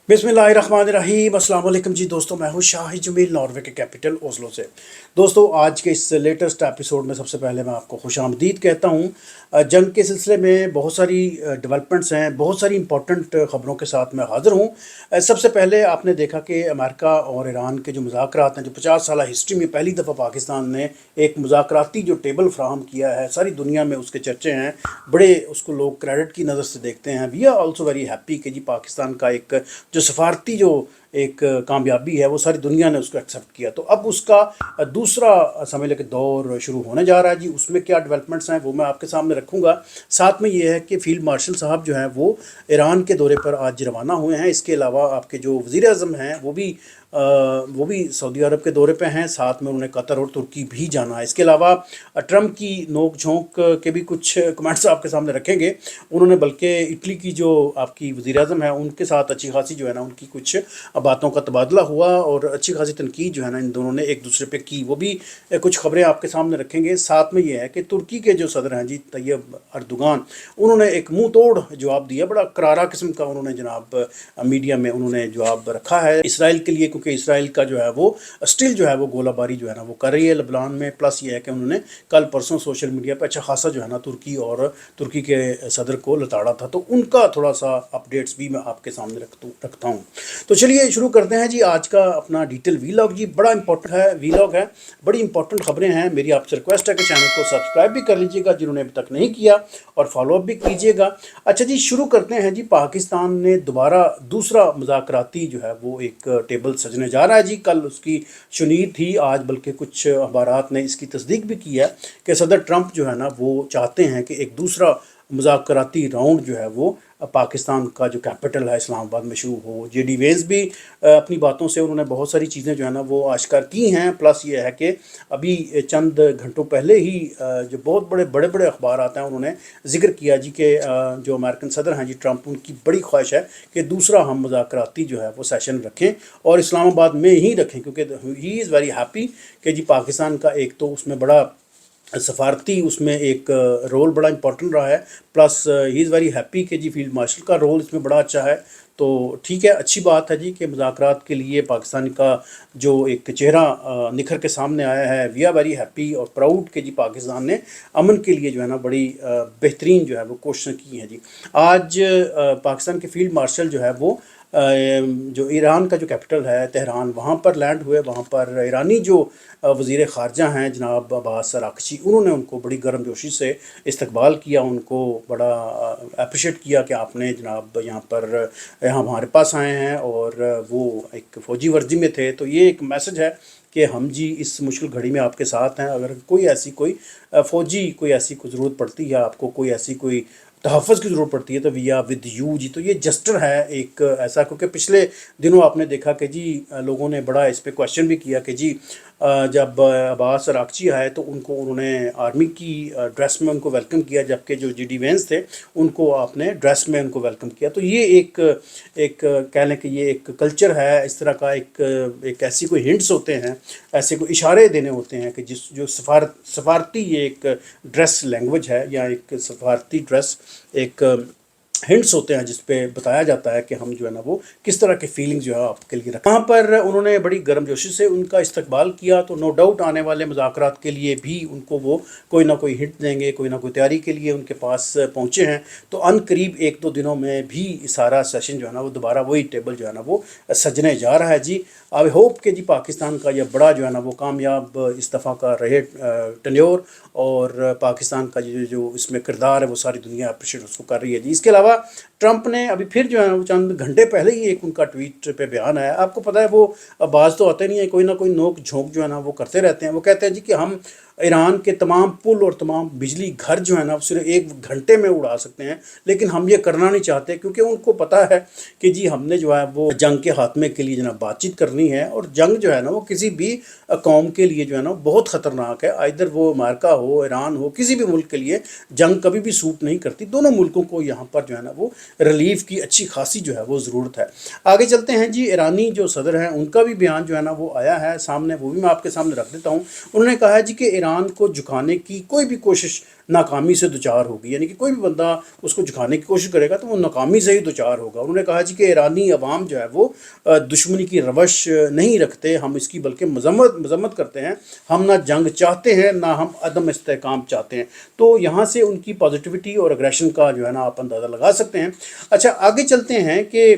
बिस्मिल्लाहिर्रहमानिर्रहीम अस्सलाम वालेकुम जी दोस्तों, मैं हूँ शाहिद जमील नॉर्वे के कैपिटल ओस्लो से। दोस्तों, आज के इस लेटेस्ट एपिसोड में सबसे पहले मैं आपको खुशामदीद कहता हूँ। जंग के सिलसिले में बहुत सारी डेवलपमेंट्स हैं, बहुत सारी इंपॉर्टेंट ख़बरों के साथ मैं हाज़िर हूँ। सबसे पहले आपने देखा कि अमेरिका और ईरान के जो मुज़ाकरात हैं, जो 50 साल हिस्ट्री में पहली दफ़ा पाकिस्तान ने एक मुज़ाकराती जो टेबल फ्राहम किया है, सारी दुनिया में उसके चर्चे हैं, बड़े उसको लोग क्रेडिट की नज़र से देखते हैं। We are also very happy कि जी पाकिस्तान का एक जो सफारती जो एक कामयाबी है वो सारी दुनिया ने उसको एक्सेप्ट किया। तो अब उसका दूसरा समझ लें कि दौर शुरू होने जा रहा है जी। उसमें क्या डेवलपमेंट्स हैं वो मैं आपके सामने रखूँगा। साथ में ये है कि फील्ड मार्शल साहब जो हैं वो ईरान के दौरे पर आज रवाना हुए हैं। इसके अलावा आपके जो वज़ीर आज़म हैं वो भी सऊदी अरब के दौरे पे हैं। साथ में उन्होंने कतर और तुर्की भी जाना है। इसके अलावा ट्रंप की नोक झोंक के भी कुछ कमेंट्स आपके सामने रखेंगे। उन्होंने बल्कि इटली की जो आपकी वज़ीर आज़म है उनके साथ अच्छी खासी जो है ना उनकी कुछ बातों का तबादला हुआ और अच्छी खासी तनकीद जो है ना इन दोनों ने एक दूसरे पे की। वो भी कुछ खबरें आपके सामने रखेंगे। साथ में ये है कि तुर्की के जो सदर हैं जी तैयब अर्दोगान, उन्होंने एक मुंह तोड़ जवाब दिया। बड़ा करारा किस्म का उन्होंने जनाब मीडिया में उन्होंने जवाब रखा है इसराइल के लिए, क्योंकि इसराइल का जो है वो स्टिल जो है वो गोलाबारी जो है ना वो कर रही है लबनान में। प्लस ये है कि उन्होंने कल परसों सोशल मीडिया पर अच्छा खासा जो है ना तुर्की के सदर को लताड़ा था। तो उनका थोड़ा सा अपडेट्स भी मैं आपके सामने रखता हूँ। तो चलिए शुरू करते हैं जी आज का अपना डिटेल वीलॉग। जी बड़ा इंपॉर्टेंट है वीलॉग है, बड़ी इंपॉर्टेंट खबरें हैं। मेरी आपसे रिक्वेस्ट है कि चैनल को सब्सक्राइब भी कर लीजिएगा जिन्होंने अभी तक नहीं किया, और फॉलोअप भी कीजिएगा। अच्छा जी, शुरू करते हैं जी। पाकिस्तान ने दोबारा दूसरा मुज़ाकराती जो है वो एक टेबल सजने जा रहा है जी। कल उसकी शुनीद थी, आज बल्कि कुछ अखबारात ने इसकी तस्दीक भी की है कि सदर ट्रंप जो है ना वो चाहते हैं कि एक दूसरा मुज़ाकराती राउंड जो है वो पाकिस्तान का जो कैपिटल है इस्लामाबाद में शुरू हो। जेडी वेंस भी अपनी बातों से उन्होंने बहुत सारी चीज़ें जो है ना वो आश्कार की हैं। प्लस ये है कि अभी चंद घंटों पहले ही जो बहुत बड़े बड़े अखबार आते हैं उन्होंने जिक्र किया जी कि जो अमेरिकन सदर हैं जी ट्रंप, उनकी बड़ी ख्वाहिश है कि दूसरा हम मुज़ाकराती जो है वो सेशन रखें और इस्लामाबाद में ही रखें, क्योंकि ही इज़ वेरी हैप्पी कि जी पाकिस्तान का एक तो उसमें बड़ा सफारती उसमें एक रोल बड़ा इंपॉर्टेंट रहा है। Plus he is very happy कि जी फील्ड मार्शल का रोल इसमें बड़ा अच्छा है। तो ठीक है, अच्छी बात है जी कि मुज़ाकरात के लिए पाकिस्तान का जो एक चेहरा निखर के सामने आया है। वी आर वेरी हैप्पी और प्राउड कि जी पाकिस्तान ने अमन के लिए जो है ना बड़ी बेहतरीन जो है वो कोशिशें की हैं जी। आज पाकिस्तान के फील्ड मार्शल जो है वो जो ईरान का जो कैपिटल है तेहरान, वहाँ पर लैंड हुए। वहाँ पर ईरानी जो वज़ीर ख़ारजा हैं जनाब अब्बास अराक़ची, उन्होंने उनको बड़ी गर्मजोशी से इस्तकबाल किया, उनको बड़ा अप्रिशिएट किया कि आपने जनाब यहाँ हमारे पास आए हैं। और वो एक फ़ौजी वर्दी में थे। तो ये एक मैसेज है कि हम जी इस मुश्किल घड़ी में आपके साथ हैं। अगर कोई ऐसी कोई फ़ौजी कोई ऐसी कोई ज़रूरत पड़ती है, आपको कोई ऐसी कोई तहफ़्फ़ुज़ की ज़रूरत पड़ती है, तो वी आर विद यू जी। तो ये जस्टर है एक ऐसा, क्योंकि पिछले दिनों आपने देखा कि जी लोगों ने बड़ा इस पर क्वेश्चन भी किया कि जी जब अब्बास अराक़ची आए तो उन्होंने आर्मी की ड्रेस में उनको वेलकम किया, जबकि जो जेडी वेंस थे उनको आपने ड्रेस में उनको वेलकम किया। तो ये एक कह लें कि ये एक कल्चर है इस तरह का। एक ऐसी कोई हिंट्स होते हैं, ऐसे कोई इशारे देने होते हैं कि जो सफारती ये एक ड्रेस लैंग्वेज है या एक सफारती ड्रेस एक हिंट्स होते हैं जिस पे बताया जाता है कि हम जो है ना वो किस तरह के फीलिंग जो है आपके लिए रखें। वहाँ पर उन्होंने बड़ी गर्मजोशी से उनका इस्तकबाल किया। तो नो डाउट आने वाले मुज़ाकरात के लिए भी उनको वो कोई ना कोई हिंट देंगे, कोई ना कोई तैयारी के लिए उनके पास पहुँचे हैं। तो अनकरीब 1-2 दिनों में भी सारा सेशन जो है ना वो दोबारा वही टेबल जो है ना वो सजने जा रहा है जी। आई होप कि जी पाकिस्तान का यह बड़ा जो है ना वो कामयाब इस दफ़ा का रहे टेन्योर, और पाकिस्तान का जो इसमें किरदार है वो सारी दुनिया अप्रिशिएट उसको कर रही है जी। इसके अलावा ट्रंप ने अभी फिर जो है वो चंद घंटे पहले ही एक उनका ट्वीट पे बयान आया। आपको पता है वो बाज तो आते नहीं है, कोई ना कोई नोक झोंक जो है ना वो करते रहते हैं। वो कहते हैं जी कि हम ईरान के तमाम पुल और तमाम बिजली घर जो है ना सिर्फ 1 घंटे में उड़ा सकते हैं, लेकिन हम ये करना नहीं चाहते, क्योंकि उनको पता है कि जी हमने जो है वो जंग के खात्मे के लिए जनाब बातचीत करनी है। और जंग जो है ना वो किसी भी कौम के लिए जो है ना बहुत ख़तरनाक है। इधर वो अमेरिका हो, ईरान हो, किसी भी मुल्क के लिए जंग कभी भी सूट नहीं करती। दोनों मुल्कों को यहाँ पर जो है ना वो रिलीफ की अच्छी खासी जो है वो ज़रूरत है। आगे चलते हैं जी। ईरानी जो सदर हैं उनका भी बयान जो है ना वो आया है सामने, वो भी मैं आपके सामने रख देता हूँ। उन्होंने कहा है जी कि ईरान ईरान को झुकाने की कोई भी कोशिश नाकामी से दुचार होगी, यानी कि कोई भी बंदा उसको झुकाने की कोशिश करेगा तो वो नाकामी से ही दुचार होगा। उन्होंने कहा जी कि ईरानी अवाम जो है वो दुश्मनी की रवश नहीं रखते, हम इसकी बल्कि मजम्मत करते हैं। हम ना जंग चाहते हैं, ना हम अदम इस्तेहकाम चाहते हैं। तो यहाँ से उनकी पॉजिटिविटी और अग्रेशन का जो है ना आप अंदाज़ा लगा सकते हैं। अच्छा, आगे चलते हैं कि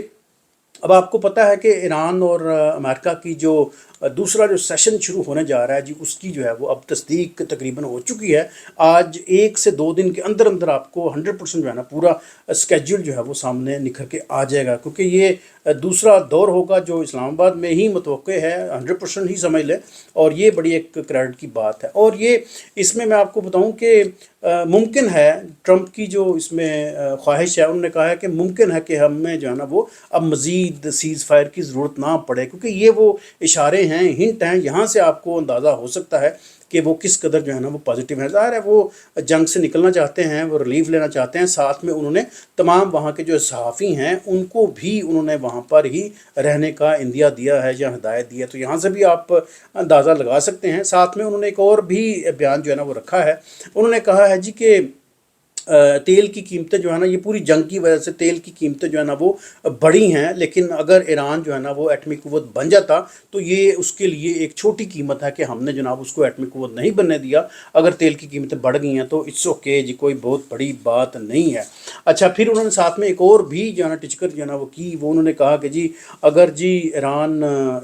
अब आपको पता है कि ईरान और अमेरिका की जो दूसरा जो सेशन शुरू होने जा रहा है जी, उसकी जो है वो अब तस्दीक तकरीबन हो चुकी है। आज 1 से 2 दिन के अंदर अंदर आपको 100% जो है ना पूरा स्केड्यूल जो है वो सामने निखर के आ जाएगा, क्योंकि ये दूसरा दौर होगा जो इस्लामाबाद में ही मुतवक्के है, 100% ही समझ लें। और ये बड़ी एक क्रेडिट की बात है। और ये इसमें मैं आपको बताऊं कि मुमकिन है, ट्रंप की जो इसमें ख्वाहिश है, उन्होंने कहा है कि मुमकिन है कि हमें जो है ना वो अब मज़ीद सीज़ फायर की ज़रूरत ना पड़े, क्योंकि ये वो इशारे हैं, हिंट हैं, यहाँ से आपको अंदाज़ा हो सकता है कि वो किस कदर जो है ना वो पॉजिटिव है। ज़ाहिर है वो जंग से निकलना चाहते हैं, वो रिलीफ लेना चाहते हैं। साथ में उन्होंने तमाम वहाँ के जो सहाफ़ी हैं उनको भी उन्होंने वहाँ पर ही रहने का इंदिया दिया है या हिदायत दी है, तो यहाँ से भी आप अंदाज़ा लगा सकते हैं। साथ में उन्होंने एक और भी बयान जो है ना वो रखा है। उन्होंने कहा है जी कि तेल की कीमतें जो है ना, ये पूरी जंग की वजह से तेल की कीमतें जो है ना वो बढ़ी हैं, लेकिन अगर ईरान जो है ना वो एटमिक कुव्वत बन जाता तो ये उसके लिए एक छोटी कीमत है कि हमने जनाब उसको एटमिक कुव्वत नहीं बनने दिया। अगर तेल की कीमतें बढ़ गई हैं तो इट्स ओके जी, कोई बहुत बड़ी बात नहीं है। अच्छा, फिर उन्होंने साथ में एक और भी जो है ना टिचकर जो है ना वो की, वो उन्होंने कहा कि जी अगर जी ईरान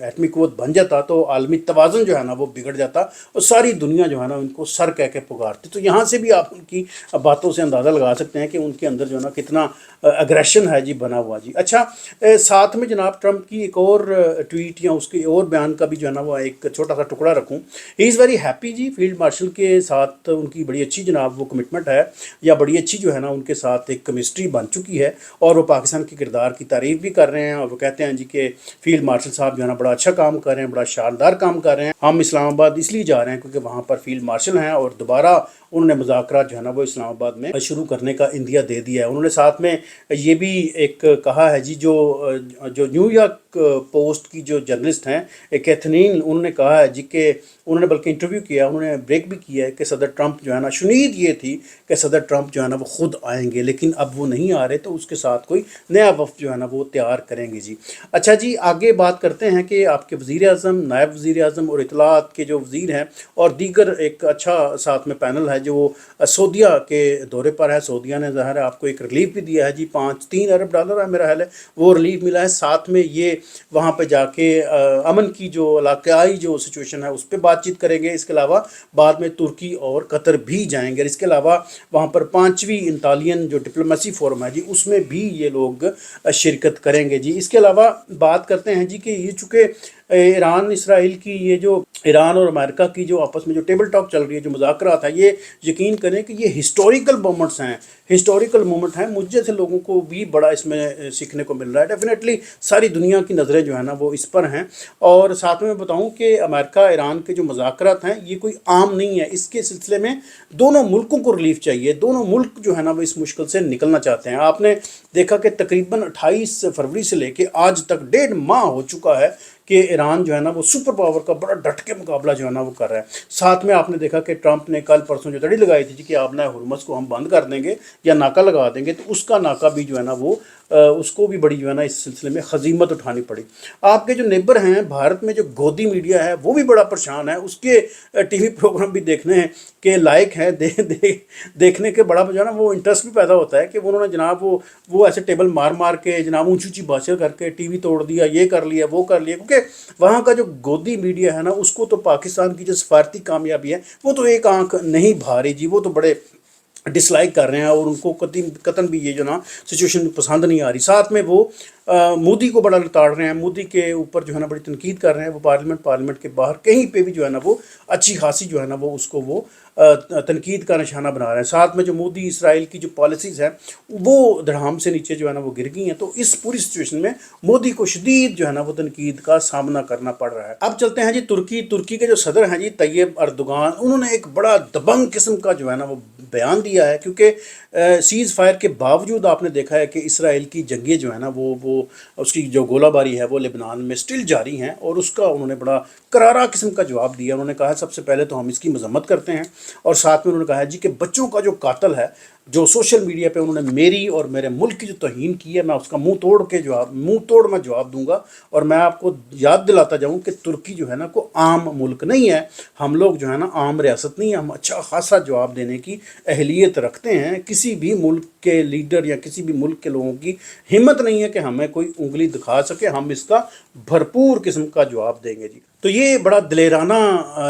एटमिक कुव्वत बन जाता तो आलमी तवाज़ुन जो है ना वो बिगड़ जाता और सारी दुनिया जो है ना उनको सर कह के पुकारती। तो यहाँ से भी आप उनकी बातों से अंदाज़ा लगा सकते हैं कि उनके अंदर जो है ना कितना अग्रेशन है जी बना हुआ जी। अच्छा, साथ में जनाब ट्रंप की एक और ट्वीट या उसके और बयान का भी जो है ना वो एक छोटा सा टुकड़ा रखूं। ही इज़ वेरी हैप्पी जी, फील्ड मार्शल के साथ उनकी बड़ी अच्छी जनाब वो कमिटमेंट है, या बड़ी अच्छी जो है ना उनके साथ एक केमिस्ट्री बन चुकी है, और वो पाकिस्तान के किरदार की तारीफ़ भी कर रहे हैं। और वो कहते हैं जी कि फील्ड मार्शल साहब जो है ना बड़ा अच्छा काम कर रहे हैं, बड़ा शानदार काम कर रहे हैं। हम इस्लामाबाद इसलिए जा रहे हैं क्योंकि वहाँ पर फील्ड मार्शल हैं, और दोबारा उन्होंने मुज़ाकरात जो है ना वो इस्लामाबाद में शुरू करने का इंदिया दे दिया है। उन्होंने साथ में ये भी एक कहा है जी, जो न्यूयॉर्क पोस्ट की जो जर्नलिस्ट हैं कैथरीन, उन्होंने कहा है जी कि उन्होंने बल्कि इंटरव्यू किया, उन्होंने ब्रेक भी किया है कि सदर ट्रंप जो है ना, शुनीद ये थी कि सदर ट्रंप जो है ना वो ख़ुद आएंगे, लेकिन अब वो नहीं आ रहे, तो उसके साथ कोई नया वफ़द जो है ना वो तैयार करेंगे जी। अच्छा जी, आगे बात करते हैं कि आपके वज़ीर आज़म, नायब वज़ीर आज़म और इत्तलात के जो वज़ीर हैं और दीगर एक अच्छा साथ में पैनल है जो सऊदीया के दौरे पर है। सऊदीया ने ज़ाहिर है आपको एक रिलीफ भी दिया है जी, $3 अरब है मेरा ख्याल है वो रिलीफ मिला है। साथ में ये वहाँ पे जाके अमन की जो इलाकाई जो सिचुएशन है उस पर बातचीत करेंगे। इसके अलावा बाद में तुर्की और कतर भी जाएंगे। इसके अलावा वहाँ पर 5वीं इतालियन जो डिप्लोमेसी फोरम है जी, उसमें भी ये लोग शिरकत करेंगे जी। इसके अलावा बात करते हैं जी कि ये चूँकि ईरान इसराइल की ये जो ईरान और अमेरिका की जो आपस में जो टेबल टॉक चल रही है, जो मुज़ाकरात है, ये यकीन करें कि ये हिस्टोरिकल मोमेंट्स हैं, हिस्टोरिकल मोमेंट हैं। मुझ जैसे लोगों को भी बड़ा इसमें सीखने को मिल रहा है। डेफिनेटली सारी दुनिया की नज़रें जो है ना वो इस पर हैं। और साथ में बताऊं कि अमेरिका ईरान के जो मुज़ाकरात हैं ये कोई आम नहीं है। इसके सिलसिले में दोनों मुल्कों को रिलीफ चाहिए, दोनों मुल्क जो है ना वो इस मुश्किल से निकलना चाहते हैं। आपने देखा कि तकरीबन 28 फरवरी से लेकर आज तक 1.5 माह हो चुका है कि ईरान जो है ना वो सुपर पावर का बड़ा डट के मुकाबला जो है ना वो कर रहा है। साथ में आपने देखा कि ट्रंप ने कल परसों जो तड़ी लगाई थी कि आप ना हुर्मुज़ को हम बंद कर देंगे या नाका लगा देंगे, तो उसका नाका भी जो है ना वो उसको भी बड़ी जो है ना इस सिलसिले में खजीमत उठानी पड़ी। आपके जो नेबर हैं भारत में, जो गोदी मीडिया है वो भी बड़ा परेशान है। उसके टीवी प्रोग्राम भी देखने के लायक हैं, देखने के बड़ा जो है ना वो इंटरेस्ट भी पैदा होता है कि उन्होंने जनाब वो ऐसे टेबल मार मार के जनाब ऊँची ऊँची बातें करके टीवी तोड़ दिया, ये कर लिया, वो कर लिया। क्योंकि वहाँ का जो गोदी मीडिया है ना उसको तो पाकिस्तान की जो सफारती कामयाबी है वो तो एक आंख नहीं भा रही जी, वो तो बड़े डिसलाइक कर रहे हैं और उनको कतन भी ये जो ना सिचुएशन पसंद नहीं आ रही। साथ में वो मोदी को बड़ा लताड़ रहे हैं, मोदी के ऊपर जो है ना बड़ी तनकीद कर रहे हैं। वो पार्लियामेंट के बाहर कहीं पे भी जो है ना वो अच्छी खासी जो है ना वो उसको वो تنقید کا نشانہ بنا رہے ہیں. ساتھ میں جو مودی اسرائیل کی جو پالیسیز ہیں وہ دھڑام سے نیچے جو ہے نا وہ گر گئی ہیں. تو اس پوری سچویشن میں مودی کو شدید جو ہے نا وہ تنقید کا سامنا کرنا پڑ رہا ہے. اب چلتے ہیں جی ترکی کے جو صدر ہیں جی طیب اردوغان، انہوں نے ایک بڑا دبنگ قسم کا جو ہے نا وہ بیان دیا ہے، کیونکہ سیز فائر کے باوجود آپ نے دیکھا ہے کہ اسرائیل کی جنگیں جو ہیں نا وہ اس کی جو گولہ باری ہے وہ لبنان میں سٹل جاری ہیں، اور اس کا انہوں نے بڑا کرارا قسم کا جواب دیا. انہوں نے کہا سب سے پہلے تو ہم اس کی مذمت کرتے ہیں، اور ساتھ میں انہوں نے کہا جی کہ بچوں کا جو قاتل ہے، جو سوشل میڈیا پہ انہوں نے میری اور میرے ملک کی جو توہین کی ہے، میں اس کا منہ توڑ میں جواب دوں گا. اور میں آپ کو یاد دلاتا جاؤں کہ ترکی جو ہے نا کو عام ملک نہیں ہے، ہم لوگ جو ہے نا عام ریاست نہیں ہے، ہم اچھا خاصا جواب دینے کی اہلیت رکھتے ہیں. کسی بھی ملک کے لیڈر یا کسی بھی ملک کے لوگوں کی ہمت نہیں ہے کہ ہمیں کوئی انگلی دکھا سکے، ہم اس کا بھرپور قسم کا جواب دیں گے جی. تو یہ بڑا دلیرانہ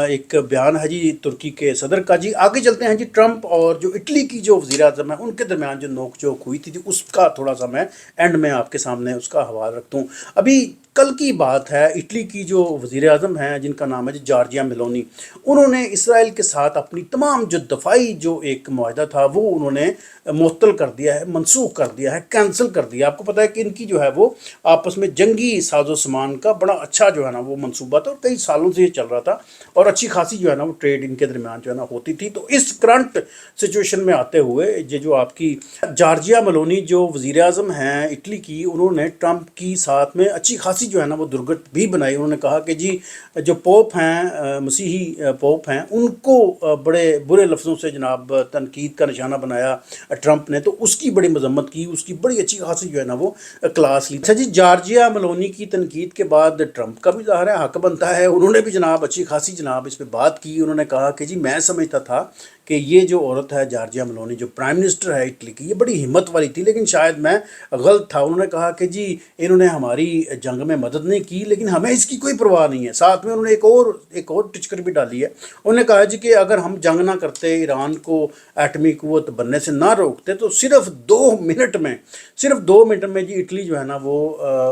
ایک بیان ہے جی ترکی کے صدر کا. جی آگے چلتے ہیں جی. ٹرمپ اور جو اٹلی کی جو وزیر اعظم ہے ان کے درمیان جو نوک جھوک ہوئی تھی اس کا تھوڑا سا میں اینڈ میں آپ کے سامنے اس کا حوالہ رکھتا ہوں. ابھی کل کی بات ہے، اٹلی کی جو وزیر اعظم ہیں جن کا نام ہے جی جارجیا میلونی، انہوں نے اسرائیل کے ساتھ اپنی تمام جو دفاعی جو ایک معاہدہ تھا وہ انہوں نے معطل کر دیا ہے، منسوخ کر دیا ہے، کینسل کر دیا. آپ کو پتہ ہے کہ ان کی جو ہے وہ آپس میں جنگی ساز و سامان کا بڑا اچھا جو ہے نا وہ منصوبہ تھا، اور کئی سالوں سے یہ چل رہا تھا، اور اچھی خاصی جو ہے نا وہ ٹریڈ ان کے درمیان جو ہے نا ہوتی تھی. تو اس کرنٹ سچویشن میں آتے ہوئے یہ جو آپ کی جارجیا میلونی جو وزیر اعظم ہیں اٹلی کی، انہوں نے ٹرمپ کی ساتھ میں اچھی خاصی جو ہے نا وہ درگت بھی بنائی. انہوں نے کہا کہ جی جو پوپ ہیں، مسیحی پوپ ہیں، ان کو بڑے برے لفظوں سے جناب تنقید کا نشانہ بنایا ٹرمپ نے، تو اس کی بڑی مذمت کی، اس کی بڑی اچھی خاصی جو ہے نا وہ کلاس لی. اچھا جی، جارجیا میلونی کی تنقید کے بعد ٹرمپ کا بھی ظاہر ہے حق بنتا ہے، انہوں نے بھی جناب اچھی خاصی جناب اس پہ بات کی. انہوں نے کہا کہ جی میں سمجھتا تھا کہ یہ جو عورت ہے جارجیا میلونی جو پرائم منسٹر ہے اٹلی کی، یہ بڑی ہمت والی تھی، لیکن شاید میں غلط تھا. انہوں نے کہا کہ جی انہوں نے ہماری جنگ میں مدد نہیں کی، لیکن ہمیں اس کی کوئی پرواہ نہیں ہے. ساتھ میں انہوں نے ایک اور ٹچکر بھی ڈالی ہے. انہوں نے کہا جی کہ اگر ہم جنگ نہ کرتے، ایران کو ایٹمی قوت بننے سے نہ روکتے، تو صرف 2 منٹ میں جی اٹلی جو ہے نا وہ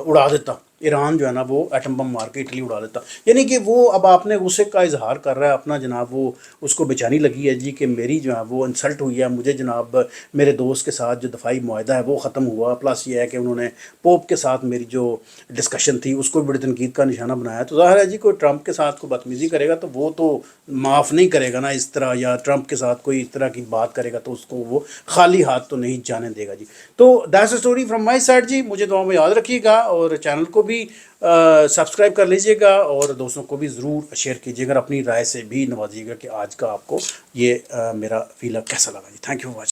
اڑا دیتا، ایران جو ہے نا وہ ایٹم بم مار کے اٹلی اڑا دیتا. یعنی کہ وہ اب آپ نے غصے کا اظہار کر رہا ہے اپنا جناب، وہ اس کو بےچینی لگی ہے جی کہ میری جو ہے وہ انسلٹ ہوئی ہے، مجھے جناب میرے دوست کے ساتھ جو دفاعی معاہدہ ہے وہ ختم ہوا، پلس یہ ہے کہ انہوں نے پوپ کے ساتھ میری جو ڈسکشن تھی اس کو بھی بڑی تنقید کا نشانہ بنایا. تو ظاہر ہے جی کوئی ٹرمپ کے ساتھ کوئی بدتمیزی کرے گا تو وہ تو معاف نہیں کرے گا نا اس طرح، یا ٹرمپ کے ساتھ کوئی اس طرح کی بات کرے گا تو اس کو وہ خالی ہاتھ تو نہیں جانے دے گا جی. تو that's a story from my side جی. مجھے دعا میں یاد رکھیے گا، اور چینل کو بھی سبسکرائب کر لیجئے گا، اور دوستوں کو بھی ضرور شیئر کیجیے گا، اپنی رائے سے بھی نوازیے گا کہ آج کا آپ کو یہ میرا ویلاگ کیسا لگا جی. Thank you for watching.